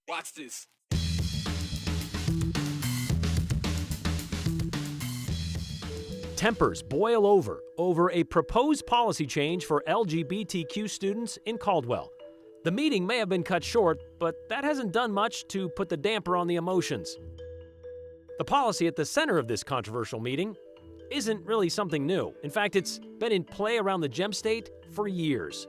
Watch this. Tempers boil over a proposed policy change for LGBTQ students in Caldwell. The meeting may have been cut short, but that hasn't done much to put the damper on the emotions. The policy at the center of this controversial meeting isn't really something new. In fact, it's been in play around the Gem State for years.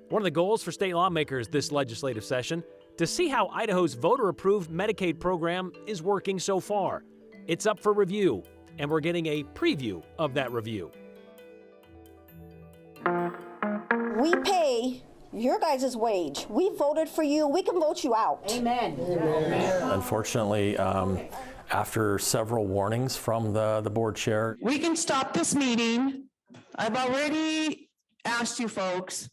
One of the goals for state lawmakers this legislative session, to see how Idaho's voter-approved Medicaid program is working so far. It's up for review, and we're getting a preview of that review. We pay your guys' wage. We voted for you. We can vote you out. Amen. Unfortunately, after several warnings from the board chair, We can stop this meeting. I've already asked you folks.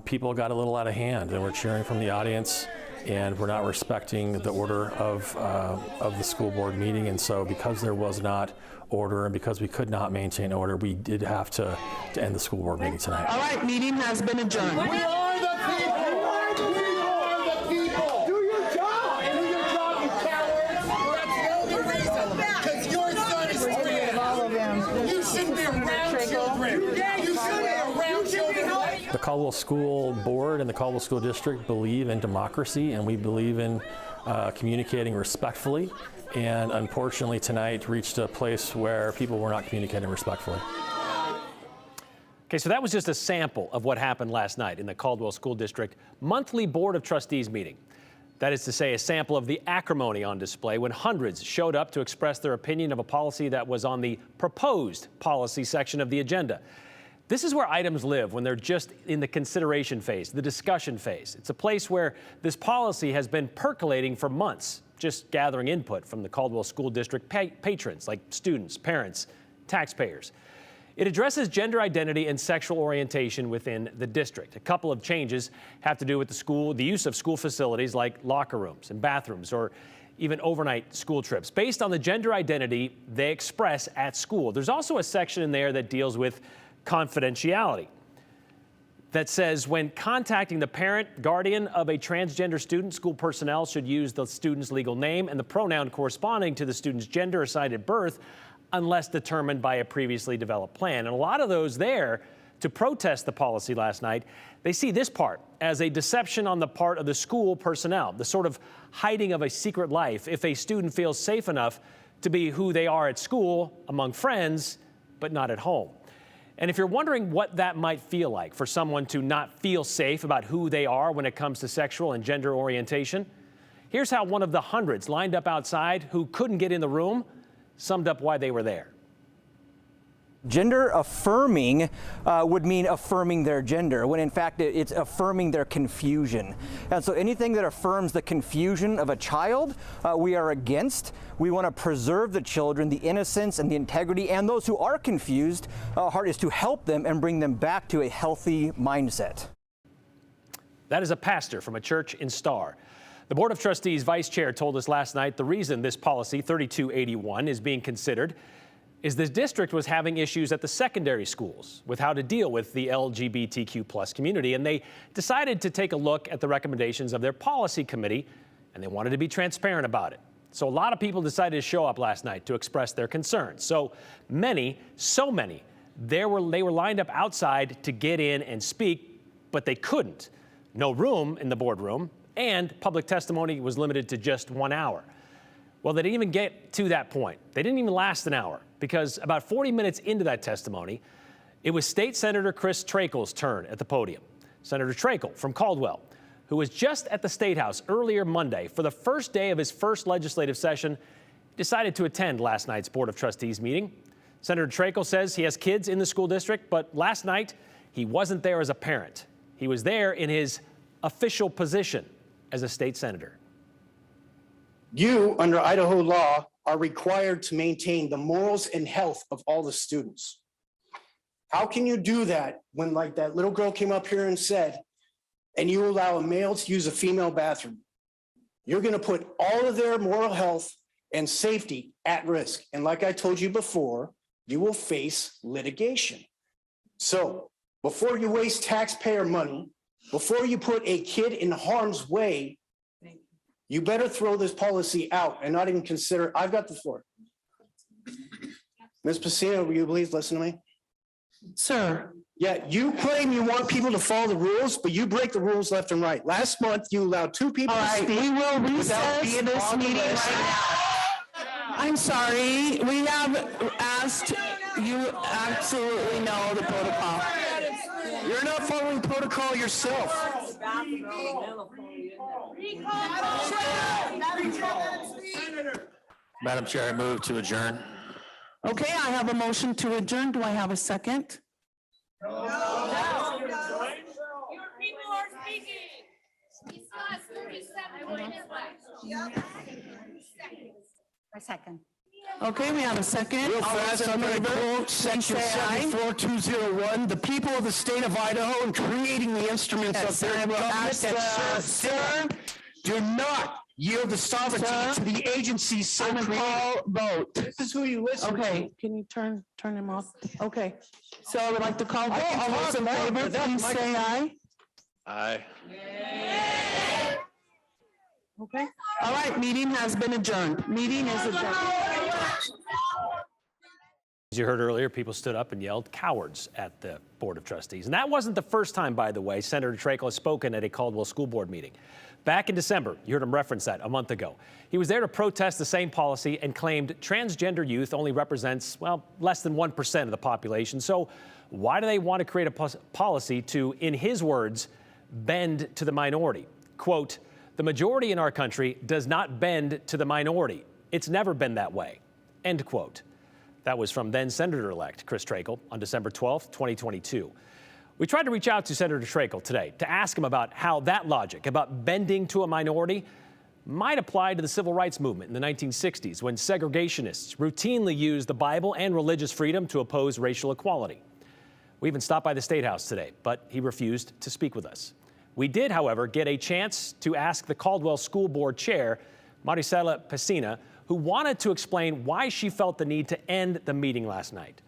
people got a little out of hand and were cheering from the audience, and we're not respecting the order of the school board meeting. And so because there was not order and because we could not maintain order, we did have to end the school board meeting tonight. All right, meeting has been adjourned. We are the people! We are the people! Do your job! Do your job, you cowards! That's the only reason. Because your son is trans. You shouldn't be around children. You shouldn't be around children. The Caldwell School Board and the Caldwell School District believe in democracy, and we believe in communicating respectfully. And unfortunately tonight reached a place where people were not communicating respectfully. Okay, so that was just a sample of what happened last night in the Caldwell School District monthly Board of Trustees meeting. That is to say, a sample of the acrimony on display when hundreds showed up to express their opinion of a policy that was on the proposed policy section of the agenda. This is where items live when they're just in the consideration phase, the discussion phase. It's a place where this policy has been percolating for months, just gathering input from the Caldwell School District patrons like students, parents, taxpayers. It addresses gender identity and sexual orientation within the district. A couple of changes have to do with the use of school facilities like locker rooms and bathrooms, or even overnight school trips, based on the gender identity they express at school. There's also a section in there that deals with confidentiality, that says when contacting the parent, guardian of a transgender student, school personnel should use the student's legal name and the pronoun corresponding to the student's gender assigned at birth, unless determined by a previously developed plan. And a lot of those there to protest the policy last night, they see this part as a deception on the part of the school personnel, the sort of hiding of a secret life if a student feels safe enough to be who they are at school, among friends, but not at home. And if you're wondering what that might feel like for someone to not feel safe about who they are when it comes to sexual and gender orientation, here's how one of the hundreds lined up outside who couldn't get in the room summed up why they were there. Gender affirming would mean affirming their gender, when in fact it's affirming their confusion. And so anything that affirms the confusion of a child, we are against. We want to preserve the children, the innocence and the integrity, and those who are confused, our heart is to help them and bring them back to a healthy mindset. That is a pastor from a church in Star. The Board of Trustees Vice Chair told us last night the reason this policy 3281 is being considered is the district was having issues at the secondary schools with how to deal with the LGBTQ plus community, and they decided to take a look at the recommendations of their policy committee, and they wanted to be transparent about it. So a lot of people decided to show up last night to express their concerns. So many, they were lined up outside to get in and speak, but they couldn't. No room in the boardroom, and public testimony was limited to just 1 hour. Well, they didn't even get to that point. They didn't even last an hour, because about 40 minutes into that testimony, it was State Senator Chris Trakel's turn at the podium. Senator Trakel from Caldwell, who was just at the State House earlier Monday for the first day of his first legislative session, decided to attend last night's Board of Trustees meeting. Senator Trakel says he has kids in the school district, but last night he wasn't there as a parent. He was there in his official position as a state senator. You, under Idaho law, are required to maintain the morals and health of all the students. How can you do that when, like that little girl came up here and said, and you allow a male to use a female bathroom? You're going to put all of their moral health and safety at risk. And like I told you before, you will face litigation. So before you waste taxpayer money Before you put a kid in harm's way, you better throw this policy out and not even consider. I've got the floor. Ms. Pacino, will you please listen to me? Sir, Yeah, you claim you want people to follow the rules, but you break the rules left and right. Last month, you allowed 2 people all to right, speak. we will without recess being this on the meeting list. right now. I'm sorry, we have asked, you absolutely know the protocol. You're not following protocol yourself. Madam Chair, I move to adjourn. Okay, I have a motion to adjourn. Do I have a second? Your people are speaking. We still have 37 minutes left. A second. Okay, we have a second. Real All fast, those in I'm going to favor, quote please section say aye. 74201. The people of the state of Idaho and creating the instruments Yes, of their I will government ask that serve them do not yield the sovereignty Sir, to the agencies so I'm gonna created. call vote. This is who you listen to. Okay, can you turn him off? Okay, so I would like to call vote. can All those talk in loud, favor, but that please say microphone- aye. Aye. Okay, all right, meeting has been adjourned. Meeting is adjourned. As you heard earlier, people stood up and yelled cowards at the Board of Trustees. And that wasn't the first time, by the way, Senator Treacle has spoken at a Caldwell School Board meeting. Back in December, you heard him reference that a month ago. He was there to protest the same policy and claimed transgender youth only represents, well, less than 1% of the population. So why do they want to create a policy to, in his words, bend to the minority? Quote, the majority in our country does not bend to the minority. It's never been that way, end quote. That was from then Senator-elect Chris Treacle on December 12th, 2022. We tried to reach out to Senator Treacle today to ask him about how that logic about bending to a minority might apply to the civil rights movement in the 1960s when segregationists routinely used the Bible and religious freedom to oppose racial equality. We even stopped by the State House today, but he refused to speak with us. We did, however, get a chance to ask the Caldwell School Board Chair, Maricela Pacina, who wanted to explain why she felt the need to end the meeting last night.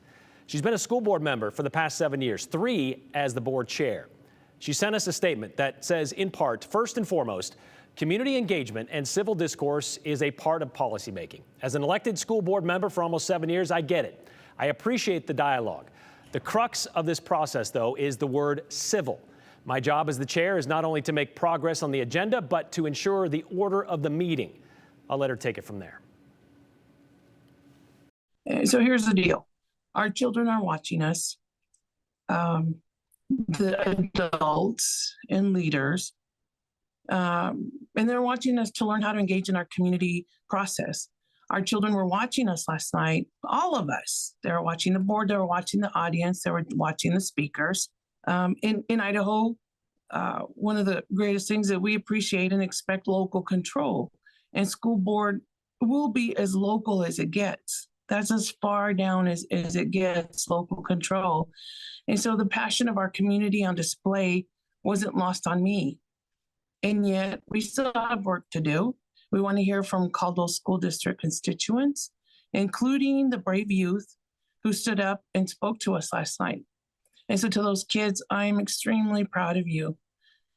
She's been a school board member for the past 7 years, 3 as the board chair. She sent us a statement that says, in part, first and foremost, community engagement and civil discourse is a part of policymaking. As an elected school board member for almost 7 years, I get it. I appreciate the dialogue. The crux of this process, though, is the word civil. My job as the chair is not only to make progress on the agenda, but to ensure the order of the meeting. I'll let her take it from there. So here's the deal. Our children are watching us. The adults and leaders, and they're watching us to learn how to engage in our community process. Our children were watching us last night, all of us. They were watching the board, they were watching the audience, they were watching the speakers. In Idaho, one of the greatest things that we appreciate and expect local control. And school board will be as local as it gets. That's as far down as it gets, local control. And so the passion of our community on display wasn't lost on me. And yet we still have work to do. We want to hear from Caldwell School District constituents, including the brave youth who stood up and spoke to us last night. And so to those kids, I'm extremely proud of you.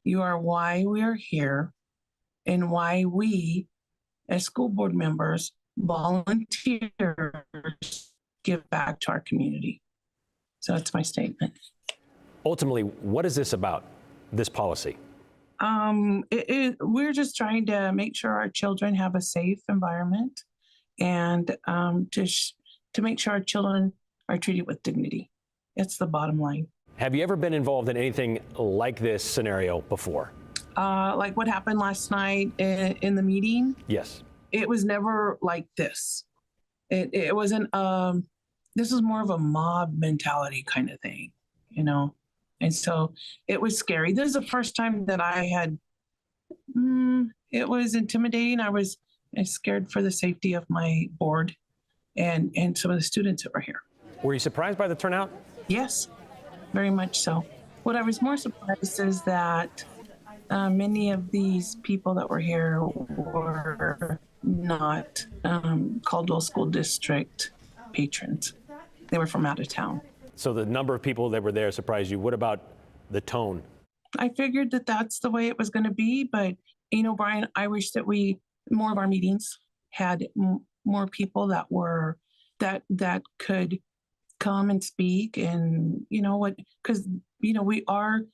You are why we're here and why we, as school board members, volunteers, give back to our community. So that's my statement. Ultimately, what is this about, this policy? We're just trying to make sure our children have a safe environment and to make sure our children are treated with dignity. It's the bottom line. Have you ever been involved in anything like this scenario before? Like what happened last night in the meeting? Yes. It was never like this. It wasn't, this was more of a mob mentality kind of thing, you know? And so it was scary. This is the first time that I had, it was intimidating. I was scared for the safety of my board and some of the students that were here. Were you surprised by the turnout? Yes, very much so. What I was more surprised is that many of these people that were here were not Caldwell School District patrons. They were from out of town. So the number of people that were there surprised you. What about the tone? I figured that that's the way it was going to be, but Brian, I wish that more of our meetings had more people that could come and speak, and because we are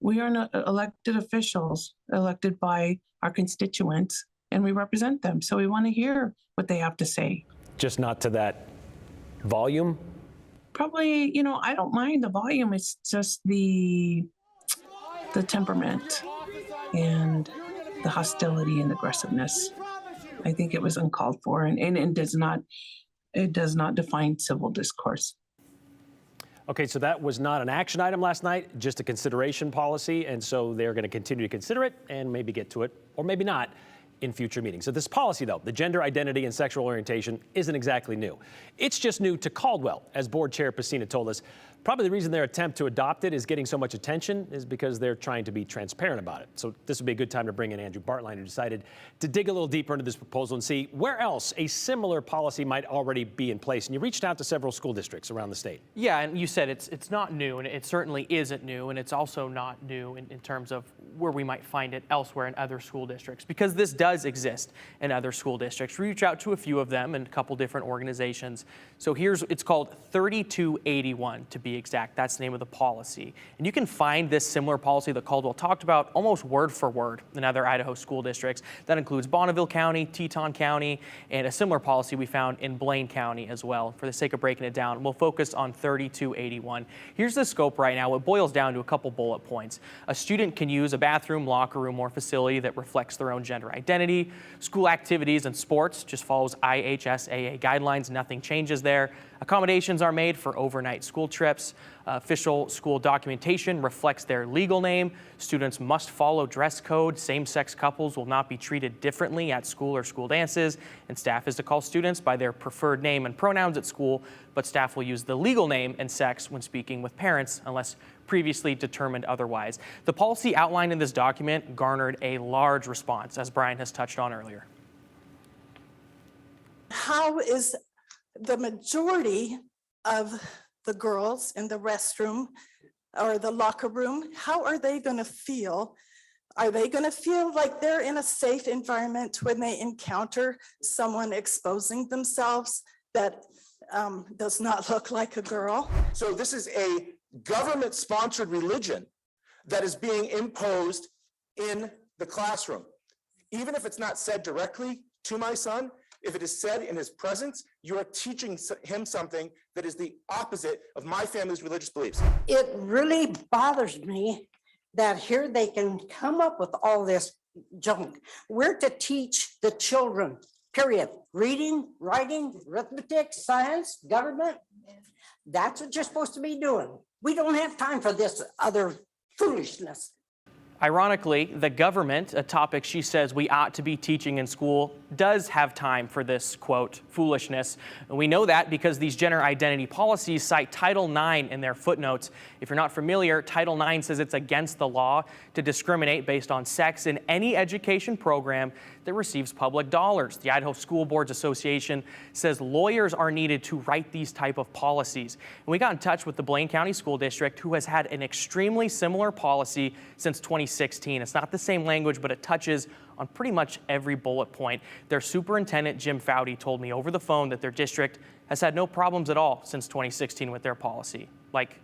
not elected officials, elected by our constituents, and we represent them. So we want to hear what they have to say. Just not to that volume? Probably, I don't mind the volume. It's just the temperament and the hostility and aggressiveness. I think it was uncalled for, and it does not define civil discourse. Okay, so that was not an action item last night, just a consideration policy, and so they're going to continue to consider it and maybe get to it, or maybe not, in future meetings. So this policy, though, the gender identity and sexual orientation, isn't exactly new. It's just new to Caldwell, as Board Chair Pacina told us. Probably the reason their attempt to adopt it is getting so much attention is because they're trying to be transparent about it. So this would be a good time to bring in Andrew Bartline, who decided to dig a little deeper into this proposal and see where else a similar policy might already be in place. And you reached out to several school districts around the state. Yeah, and you said it's not new, and it certainly isn't new, and it's also not new in terms of where we might find it elsewhere in other school districts, because this does exist in other school districts. We reach out to a few of them and a couple different organizations. So it's called 3281 to be exact. That's the name of the policy. And you can find this similar policy that Caldwell talked about almost word for word in other Idaho school districts. That includes Bonneville County, Teton County, and a similar policy we found in Blaine County as well. For the sake of breaking it down, we'll focus on 3281. Here's the scope right now. It boils down to a couple bullet points. A student can use a bathroom, locker room, or facility that reflects their own gender identity. School activities and sports just follows IHSAA guidelines. Nothing changes there. Accommodations are made for overnight school trips. Official school documentation reflects their legal name. Students must follow dress code. Same-sex couples will not be treated differently at school or school dances. And staff is to call students by their preferred name and pronouns at school, but staff will use the legal name and sex when speaking with parents unless previously determined otherwise. The policy outlined in this document garnered a large response, as Brian has touched on earlier. How is the majority of the girls in the restroom or the locker room, how are they going to feel? Are they going to feel like they're in a safe environment when they encounter someone exposing themselves that does not look like a girl? So this is a government-sponsored religion that is being imposed in the classroom. Even if it's not said directly to my son, if it is said in his presence, you are teaching him something that is the opposite of my family's religious beliefs. It really bothers me that here they can come up with all this junk. We're to teach the children, period. Reading, writing, arithmetic, science, government. That's what you're supposed to be doing. We don't have time for this other foolishness. Ironically, the government, a topic she says we ought to be teaching in school, does have time for this, quote, foolishness. And we know that because these gender identity policies cite Title IX in their footnotes. If you're not familiar, Title IX says it's against the law to discriminate based on sex in any education program that receives public dollars. The Idaho School Boards Association says lawyers are needed to write these type of policies. And we got in touch with the Blaine County School District, who has had an extremely similar policy since 2016. It's not the same language, but it touches on pretty much every bullet point. Their superintendent, Jim Foudy, told me over the phone that their district has had no problems at all since 2016 with their policy. Like,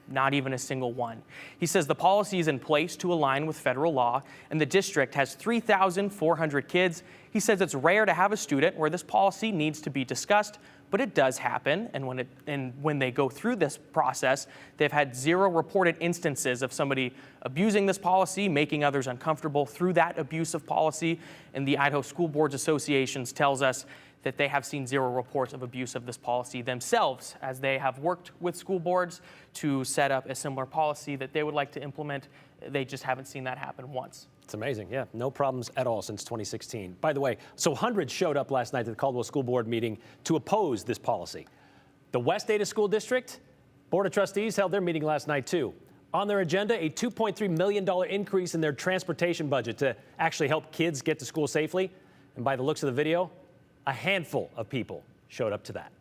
not even a single one. He says the policy is in place to align with federal law, and the district has 3,400 kids. He says it's rare to have a student where this policy needs to be discussed, but it does happen. And when they go through this process, they've had 0 reported instances of somebody abusing this policy, making others uncomfortable through that abusive policy. And the Idaho School Boards Association tells us that they have seen 0 reports of abuse of this policy themselves, as they have worked with school boards to set up a similar policy that they would like to implement. They just haven't seen that happen once. It's amazing. Yeah, no problems at all since 2016. By the way, so hundreds showed up last night at the Caldwell School Board meeting to oppose this policy. The West Ada School District Board of Trustees held their meeting last night, too. On their agenda, a $2.3 million increase in their transportation budget to actually help kids get to school safely. And by the looks of the video, a handful of people showed up to that.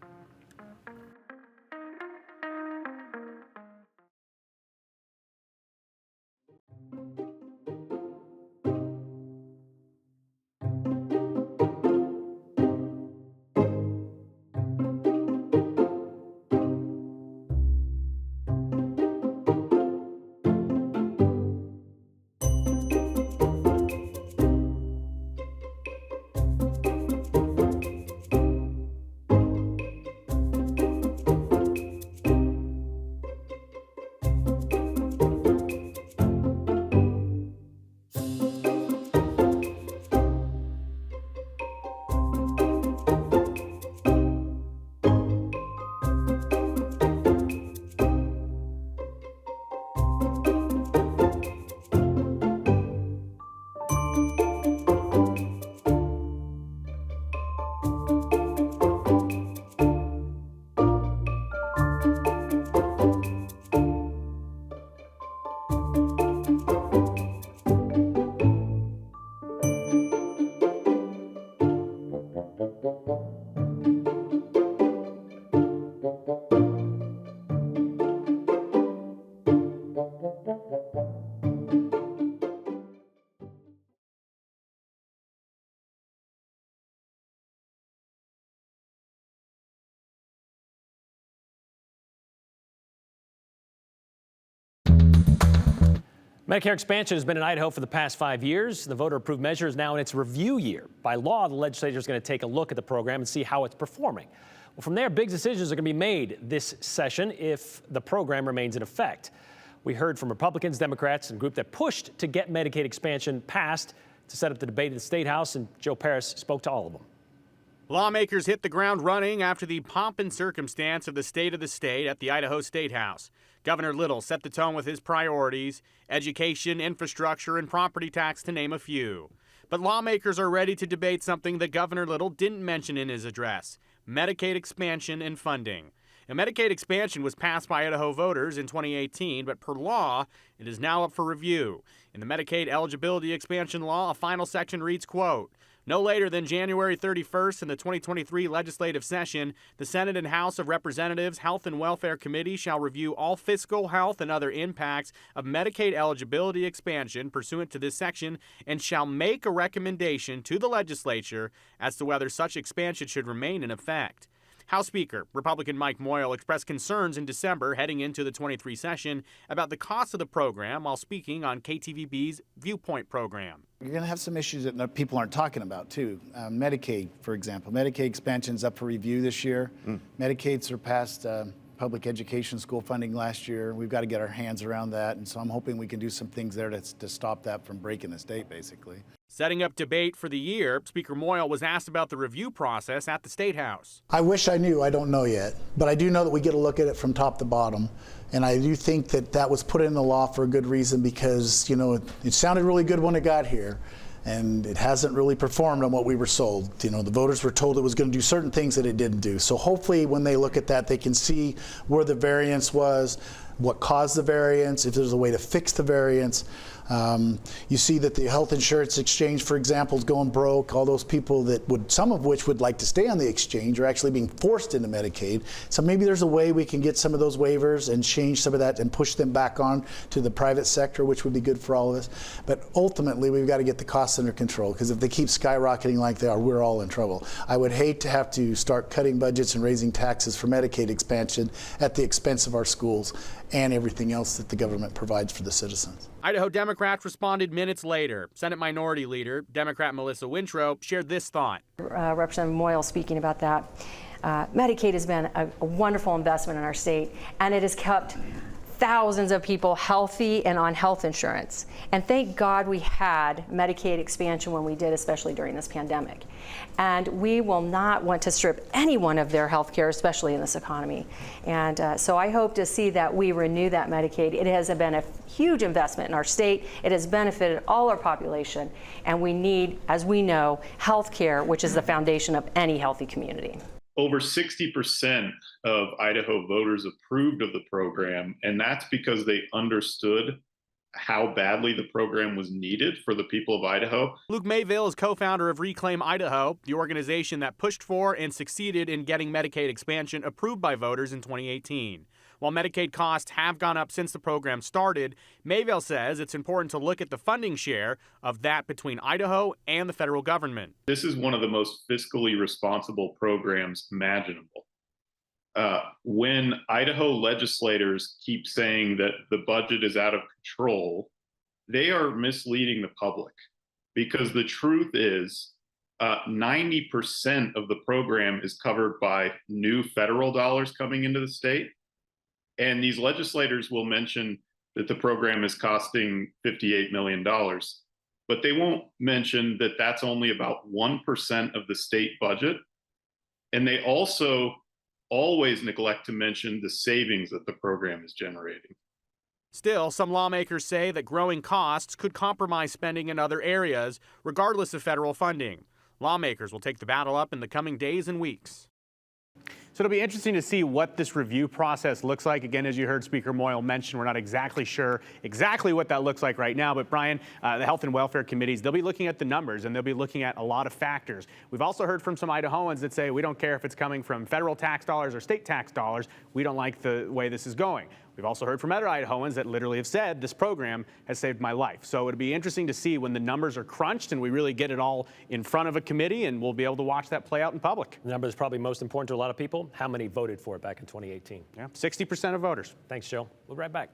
Medicare expansion has been in Idaho for the past 5 years. The voter-approved measure is now in its review year. By law, the legislature is going to take a look at the program and see how it's performing. Well, from there, big decisions are going to be made this session if the program remains in effect. We heard from Republicans, Democrats, and a group that pushed to get Medicaid expansion passed to set up the debate in the State House, and Joe Paris spoke to all of them. Lawmakers hit the ground running after the pomp and circumstance of the State of the State at the Idaho State House. Governor Little set the tone with his priorities: education, infrastructure, and property tax, to name a few. But lawmakers are ready to debate something that Governor Little didn't mention in his address: Medicaid expansion and funding. And Medicaid expansion was passed by Idaho voters in 2018, but per law, it is now up for review. In the Medicaid eligibility expansion law, a final section reads, quote, "No later than January 31st in the 2023 legislative session, the Senate and House of Representatives Health and Welfare Committee shall review all fiscal, health, and other impacts of Medicaid eligibility expansion pursuant to this section and shall make a recommendation to the legislature as to whether such expansion should remain in effect." House Speaker Republican Mike Moyle expressed concerns in December heading into the 23 session about the cost of the program while speaking on KTVB's Viewpoint program. You're going to have some issues that people aren't talking about, too. Medicaid, for example. Medicaid expansion is up for review this year. Medicaid surpassed public education school funding last year. We've got to get our hands around that, and so I'm hoping we can do some things there to stop that from breaking the state, basically. Setting up debate for the year, Speaker Moyle was asked about the review process at the State House. I wish I knew. I don't know yet. But I do know that we get to look at it from top to bottom. And I do think that that was put in the law for a good reason because, you know, it sounded really good when it got here. And it hasn't really performed on what we were sold. You know, the voters were told it was going to do certain things that it didn't do. So hopefully when they look at that, they can see where the variance was, what caused the variance, if there's a way to fix the variance. You see that the health insurance exchange, for example, is going broke. All those people that would, some of which would like to stay on the exchange, are actually being forced into Medicaid. So maybe there's a way we can get some of those waivers and change some of that and push them back on to the private sector, which would be good for all of us. But ultimately, we've got to get the costs under control, because if they keep skyrocketing like they are, we're all in trouble. I would hate to have to start cutting budgets and raising taxes for Medicaid expansion at the expense of our schools and everything else that the government provides for the citizens. Idaho Democrats responded minutes later. Senate Minority Leader, Democrat Melissa Wintrow, shared this thought. Representative Moyle speaking about that. Medicaid has been a wonderful investment in our state, and it has kept thousands of people healthy and on health insurance. And thank God we had Medicaid expansion when we did, especially during this pandemic. And we will not want to strip anyone of their health care, especially in this economy. And so I hope to see that we renew that Medicaid. It has been a huge investment in our state. It has benefited all our population. And we need, as we know, health care, which is the foundation of any healthy community. Over 60% of Idaho voters approved of the program, and that's because they understood how badly the program was needed for the people of Idaho. Luke Mayville is co-founder of Reclaim Idaho, the organization that pushed for and succeeded in getting Medicaid expansion approved by voters in 2018. While Medicaid costs have gone up since the program started, Mayville says it's important to look at the funding share of that between Idaho and the federal government. This is one of the most fiscally responsible programs imaginable. When Idaho legislators keep saying that the budget is out of control, they are misleading the public, because the truth is 90% of the program is covered by new federal dollars coming into the state. And these legislators will mention that the program is costing $58 million, but they won't mention that that's only about 1% of the state budget. And they also always neglect to mention the savings that the program is generating. Still, some lawmakers say that growing costs could compromise spending in other areas, regardless of federal funding. Lawmakers will take the battle up in the coming days and weeks. So it'll be interesting to see what this review process looks like. Again, as you heard Speaker Moyle mention, we're not exactly sure what that looks like right now. But Brian, the Health and Welfare Committees, they'll be looking at the numbers and they'll be looking at a lot of factors. We've also heard from some Idahoans that say we don't care if it's coming from federal tax dollars or state tax dollars. We don't like the way this is going. We've also heard from other Idahoans that literally have said this program has saved my life. So it'll be interesting to see when the numbers are crunched and we really get it all in front of a committee, and we'll be able to watch that play out in public. The number is probably most important to a lot of people. How many voted for it back in 2018? Yeah, 60% of voters. Thanks, Joe. We'll be right back.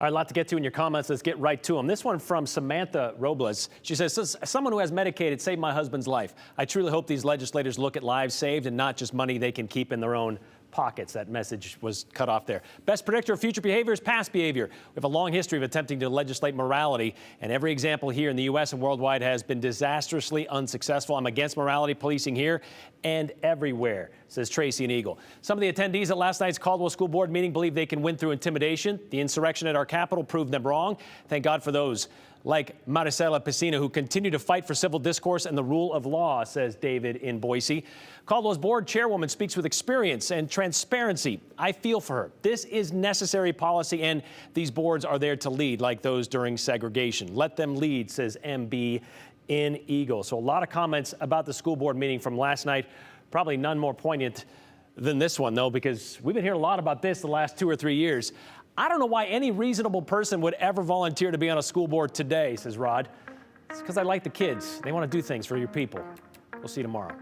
All right, a lot to get to in your comments. Let's get right to them. This one from Samantha Robles. She says, as someone who has Medicaid, it saved my husband's life. I truly hope these legislators look at lives saved and not just money they can keep in their own pockets. That message was cut off there. Best predictor of future behavior is past behavior. We have a long history of attempting to legislate morality, and every example here in the U.S. and worldwide has been disastrously unsuccessful. I'm against morality policing here and everywhere, says Tracy and Eagle. Some of the attendees at last night's Caldwell School Board meeting believe they can win through intimidation. The insurrection at our Capitol proved them wrong. Thank God for those like Maricela Piscina, who continue to fight for civil discourse and the rule of law, says David in Boise. Caldwell's board chairwoman speaks with experience and transparency. I feel for her. This is necessary policy, and these boards are there to lead, like those during segregation. Let them lead, says MB in Eagle. So a lot of comments about the school board meeting from last night. Probably none more poignant than this one, though, because we've been hearing a lot about this the last 2 or 3 years. I don't know why any reasonable person would ever volunteer to be on a school board today, says Rod. It's because I like the kids. They want to do things for your people. We'll see you tomorrow.